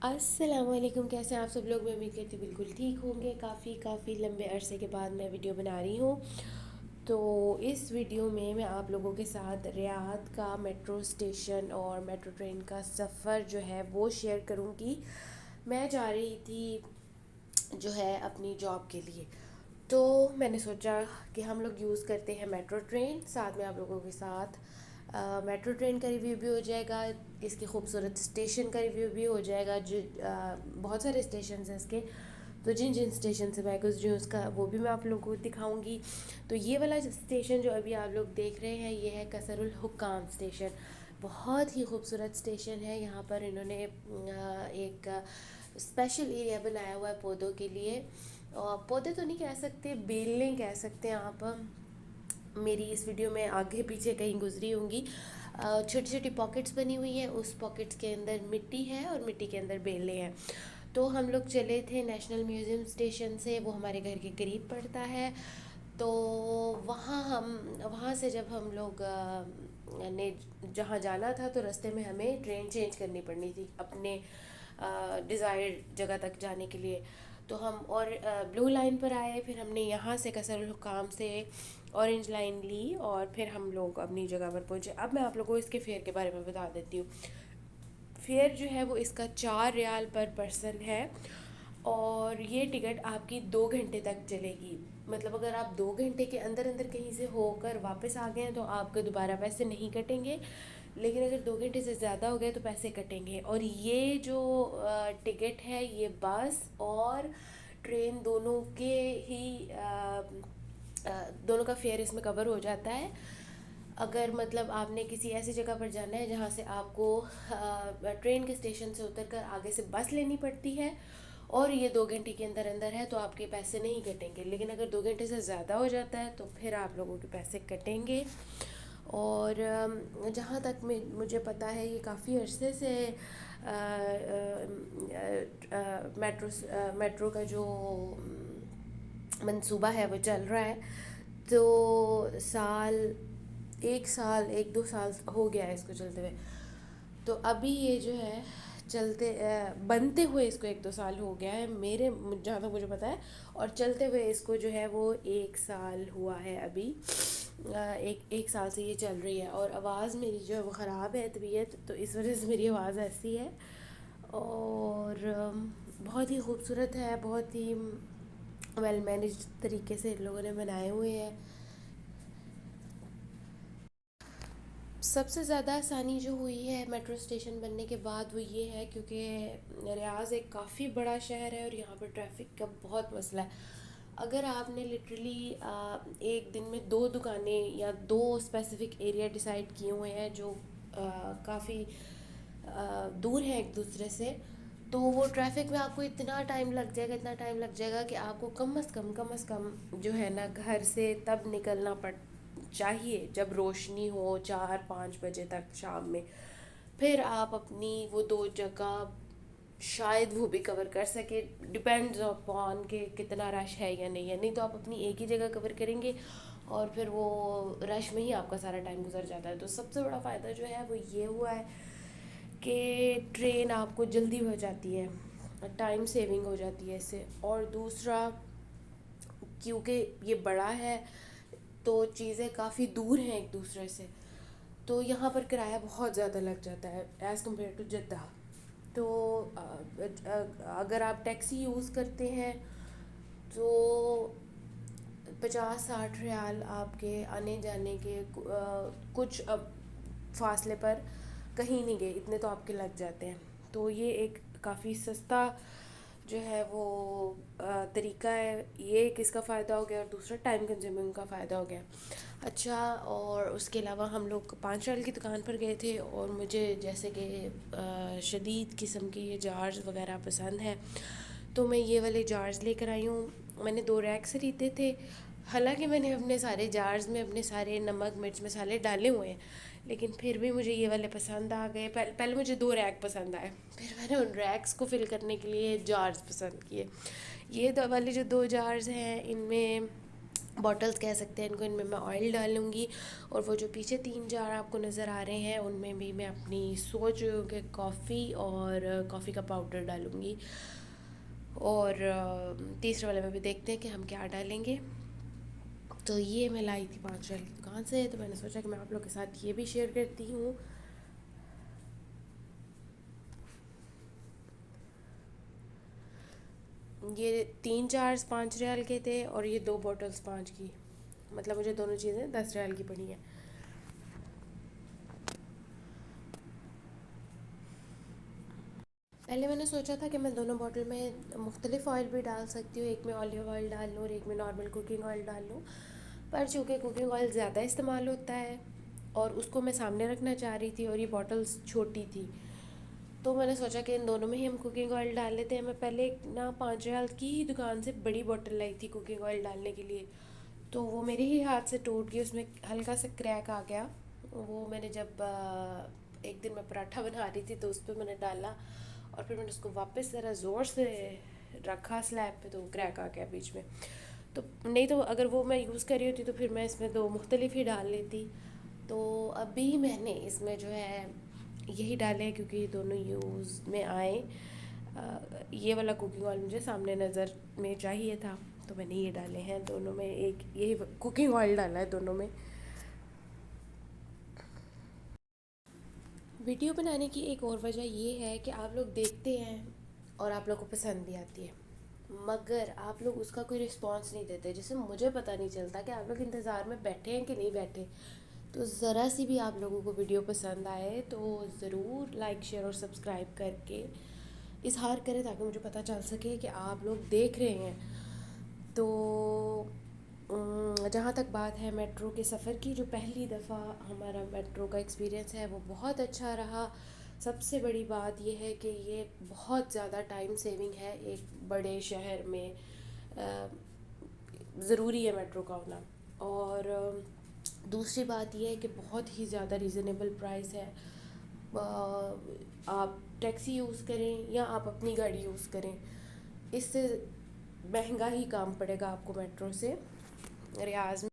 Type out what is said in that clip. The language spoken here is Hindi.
अस्सलामुअलैकुम। कैसे हैं आप सब लोग। मैं उम्मीद करती हूँ बिल्कुल ठीक होंगे। काफ़ी लंबे अरसे के बाद मैं वीडियो बना रही हूँ। तो इस वीडियो में मैं आप लोगों के साथ रियाद का मेट्रो स्टेशन और मेट्रो ट्रेन का सफ़र जो है वो शेयर करूँगी। मैं जा रही थी जो है अपनी जॉब के लिए। तो मैंने सोचा कि हम लोग यूज़ करते हैं मेट्रो ट्रेन, साथ में आप लोगों के साथ मेट्रो ट्रेन का रिव्यू भी हो जाएगा, इसके खूबसूरत स्टेशन का रिव्यू भी हो जाएगा। जो बहुत सारे स्टेशन हैं इसके, तो जिन जिन स्टेशन से मैं गुजरी हूँ उसका वो भी मैं आप लोगों को दिखाऊंगी। तो ये वाला स्टेशन जो अभी आप लोग देख रहे हैं ये है कसरुल हुक्काम स्टेशन। बहुत ही खूबसूरत स्टेशन है। यहाँ पर इन्होंने एक स्पेशल एरिया बनाया हुआ है पौधों के लिए। और पौधे तो नहीं कह सकते, बेलें कह सकते हैं आप। मेरी इस वीडियो में आगे पीछे कहीं गुजरी होंगी। छोटी छोटी पॉकेट्स बनी हुई हैं, उस पॉकेट्स के अंदर मिट्टी है और मिट्टी के अंदर बेलें हैं। तो हम लोग चले थे नेशनल म्यूज़ियम स्टेशन से, वो हमारे घर के करीब पड़ता है। तो वहाँ से जब हम लोग ने जहाँ जाना था तो रास्ते में हमें ट्रेन चेंज करनी पड़नी थी अपने डिज़ायर्ड जगह तक जाने के लिए। तो हम और ब्लू लाइन पर आए, फिर हमने यहाँ से कसरुल हुकाम से ऑरेंज लाइन ली और फिर हम लोग अपनी जगह पर पहुँचे। अब मैं आप लोगों को इसके फेयर के बारे में बता देती हूँ। फेयर जो है वो इसका 4 रियाल पर पर्सन है और ये टिकट आपकी 2 घंटे तक चलेगी। मतलब अगर आप 2 घंटे के अंदर अंदर कहीं से होकर वापस आ गए हैं तो आपके दोबारा पैसे नहीं कटेंगे, लेकिन अगर 2 घंटे से ज़्यादा हो गए तो पैसे कटेंगे। और ये जो टिकट है ये बस और ट्रेन दोनों के ही दोनों का फेयर इसमें कवर हो जाता है। अगर मतलब आपने किसी ऐसी जगह पर जाना है जहाँ से आपको ट्रेन के स्टेशन से उतरकर आगे से बस लेनी पड़ती है और ये 2 घंटे के अंदर अंदर है तो आपके पैसे नहीं कटेंगे, लेकिन अगर 2 घंटे से ज़्यादा हो जाता है तो फिर आप लोगों के पैसे कटेंगे। और जहाँ तक मुझे पता है ये काफ़ी अरसे से मेट्रो का जो मंसूबा है वो चल रहा है। तो साल 1 साल 1-2 साल हो गया है इसको चलते हुए। तो अभी ये जो है चलते बनते हुए इसको 1-2 साल हो गया है मेरे, जहाँ तक मुझे पता है। और चलते हुए इसको जो है वो 1 साल हुआ है अभी। एक साल से ये चल रही है और आवाज़ मेरी जो है वो ख़राब है तबीयत, तो इस वजह से मेरी आवाज़ ऐसी है। और बहुत ही खूबसूरत है, बहुत ही वेल मैनेज तरीके से इन लोगों ने बनाए हुए हैं। सबसे ज़्यादा आसानी जो हुई है मेट्रो स्टेशन बनने के बाद वो ये है क्योंकि रियाज़ एक काफ़ी बड़ा शहर है और यहाँ पर ट्रैफिक का बहुत मसला है। अगर आपने लिटरली एक दिन में 2 दुकानें या 2 स्पेसिफिक एरिया डिसाइड किए हुए हैं जो काफ़ी दूर हैं एक दूसरे से, तो वो ट्रैफिक में आपको इतना टाइम लग जाएगा कि आपको कम अज़ कम जो है ना घर से तब निकलना पड़ चाहिए जब रोशनी हो 4-5 बजे तक शाम में। फिर आप अपनी वो 2 जगह शायद वो भी कवर कर सके, डिपेंड्स अपॉन कि कितना रश है या नहीं है। नहीं तो आप अपनी एक ही जगह कवर करेंगे और फिर वो रश में ही आपका सारा टाइम गुजर जाता है। तो सबसे बड़ा फ़ायदा जो है वो ये हुआ है कि ट्रेन आपको जल्दी हो जाती है, टाइम सेविंग हो जाती है इससे। और दूसरा, क्योंकि ये बड़ा है तो चीज़ें काफ़ी दूर हैं एक दूसरे से, तो यहाँ पर किराया बहुत ज़्यादा लग जाता है एज़ कम्पेयर टू जद्दा। तो अगर आप टैक्सी यूज़ करते हैं तो 50-60 रियाल आपके आने जाने के कुछ अब फासले पर कहीं नहीं गए इतने तो आपके लग जाते हैं। तो ये एक काफ़ी सस्ता जो है वो तरीका है। ये एक इसका फ़ायदा हो गया और दूसरा टाइम कंज्यूमिंग का फ़ायदा हो गया। अच्छा, और उसके अलावा हम लोग 5 रियाल की दुकान पर गए थे और मुझे जैसे कि शदीद किस्म के ये जार्स वगैरह पसंद हैं, तो मैं ये वाले जार्स लेकर आई हूँ। मैंने 2 रैक्स खरीदे थे। हालांकि मैंने अपने सारे जार्स में अपने सारे नमक मिर्च मसाले डाले हुए हैं, लेकिन फिर भी मुझे ये वाले पसंद आ गए। पहले मुझे 2 रैक पसंद आए, फिर मैंने उन रैक्स को फिल करने के लिए जार्स पसंद किए। ये दो वाले जो 2 जार्स हैं इनमें बॉटल्स कह सकते हैं इनको, इनमें मैं ऑयल डालूँगी। और वो जो पीछे 3 जार आपको नज़र आ रहे हैं उनमें भी मैं अपनी सोच रही हूँ कि कॉफ़ी और कॉफ़ी का पाउडर डालूँगी। और तीसरे वाले में भी देखते हैं कि हम क्या डालेंगे। तो ये मैं लाई थी 5 रियाल की दुकान से, तो मैंने सोचा कि मैं आप लोग के साथ ये भी शेयर करती हूँ। ये 3 जार 5 रियाल के थे और ये 2 बॉटल्स 5 की, मतलब मुझे दोनों चीज़ें 10 रियाल की पड़ी हैं। पहले मैंने सोचा था कि मैं दोनों बॉटल में मुख्तलिफ़ ऑयल भी डाल सकती हूँ, एक में ऑलिव ऑयल डाल लूँ और एक में नॉर्मल कुकिंग ऑयल डाल लूँ। पर चूँकि कुकिंग ऑयल ज़्यादा इस्तेमाल होता है और उसको मैं सामने रखना चाह रही थी और ये बॉटल्स छोटी थी, तो मैंने सोचा कि इन दोनों में ही हम कुकिंग ऑयल डाल लेते हैं। मैं पहले एक ना 5 रियाल की ही दुकान से बड़ी बॉटल लाई थी कुकिंग ऑयल डालने के लिए, तो वो मेरे ही हाथ से टूट गई, उसमें हल्का सा क्रैक आ गया। वो मैंने जब एक दिन मैं पराठा बना रही थी तो उस पर मैंने डाला और फिर मैंने उसको वापस ज़रा ज़ोर से रखा स्लैब पे, तो क्रैक आ गया बीच में। तो नहीं तो अगर वो मैं यूज़ कर रही होती तो फिर मैं इसमें दो मुख्तलिफ ही डाल लेती। तो अभी मैंने इसमें जो है यही डाले हैं क्योंकि ये दोनों यूज़ में आए। ये वाला कुकिंग ऑयल मुझे सामने नज़र में चाहिए था, तो मैंने ये डाले हैं दोनों में। एक यही कुकिंग ऑयल डाला है दोनों में। वीडियो बनाने की एक और वजह ये है कि आप लोग देखते हैं और आप लोग को पसंद भी आती है, मगर आप लोग उसका कोई रिस्पांस नहीं देते, जिससे मुझे पता नहीं चलता कि आप लोग इंतज़ार में बैठे हैं कि नहीं बैठे। तो ज़रा सी भी आप लोगों को वीडियो पसंद आए तो ज़रूर लाइक शेयर और सब्सक्राइब करके इजहार करें ताकि मुझे पता चल सके कि आप लोग देख रहे हैं। तो जहाँ तक बात है मेट्रो के सफ़र की, जो पहली दफ़ा हमारा मेट्रो का एक्सपीरियंस है वो बहुत अच्छा रहा। सबसे बड़ी बात यह है कि ये बहुत ज़्यादा टाइम सेविंग है, एक बड़े शहर में ज़रूरी है मेट्रो का होना। और दूसरी बात यह है कि बहुत ही ज़्यादा रीज़नेबल प्राइस है। आप टैक्सी यूज़ करें या आप अपनी गाड़ी यूज़ करें, इससे महंगा ही काम पड़ेगा आपको मेट्रो से। रियाज